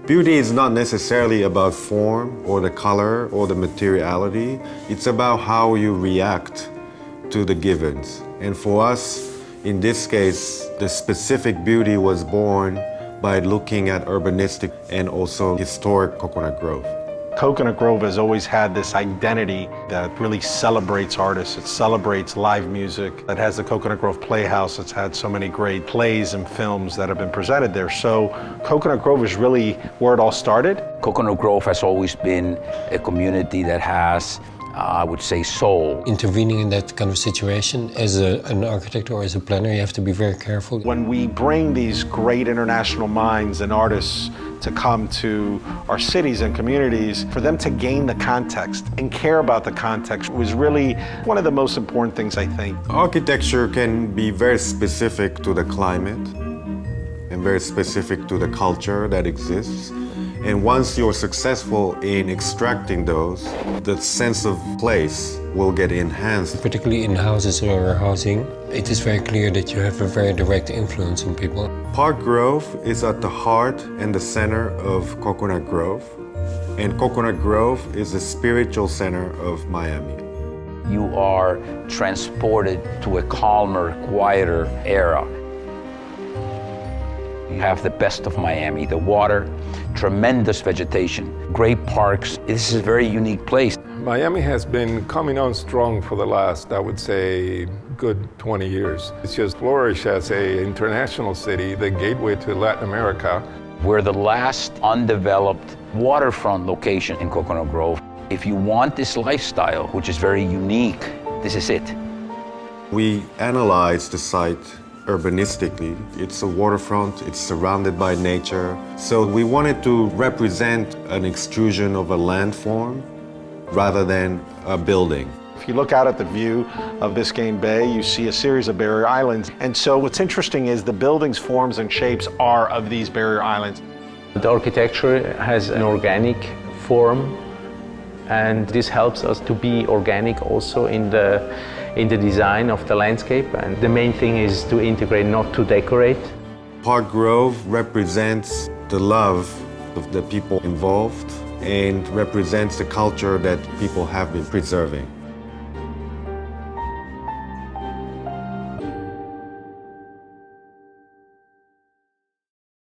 Beauty is not necessarily about form or the color or the materiality. It's about how you react to the givens. And for us, in this case, the specific beauty was born by looking at urbanistic and also historic Coconut Grove. Coconut Grove has always had this identity that really celebrates artists. It celebrates live music. It has the Coconut Grove Playhouse. It's had so many great plays and films that have been presented there. So Coconut Grove is really where it all started. Coconut Grove has always been a community that has, I would say, soul. Intervening in that kind of situation as an architect or as a planner, you have to be very careful. When we bring these great international minds and artists to come to our cities and communities, for them to gain the context and care about the context was really one of the most important things, I think. Architecture can be very specific to the climate and very specific to the culture that exists. And once you're successful in extracting those, the sense of place will get enhanced. Particularly in houses or housing, it is very clear that you have a very direct influence on people. Park Grove is at the heart and the center of Coconut Grove. And Coconut Grove is the spiritual center of Miami. You are transported to a calmer, quieter era. You have the best of Miami, the water, tremendous vegetation, great parks. This is a very unique place. Miami has been coming on strong for the last, I would say, good 20 years. It's just flourished as an international city, the gateway to Latin America. We're the last undeveloped waterfront location in Coconut Grove. If you want this lifestyle, which is very unique, this is it. We analyzed the site urbanistically. It's a waterfront, it's surrounded by nature. So we wanted to represent an extrusion of a landform rather than a building. If you look out at the view of Biscayne Bay, you see a series of barrier islands. And so what's interesting is the buildings, forms, and shapes are of these barrier islands. The architecture has an organic form, and this helps us to be organic also in the design of the landscape. And the main thing is to integrate, not to decorate. Park Grove represents the love of the people involved and represents the culture that people have been preserving.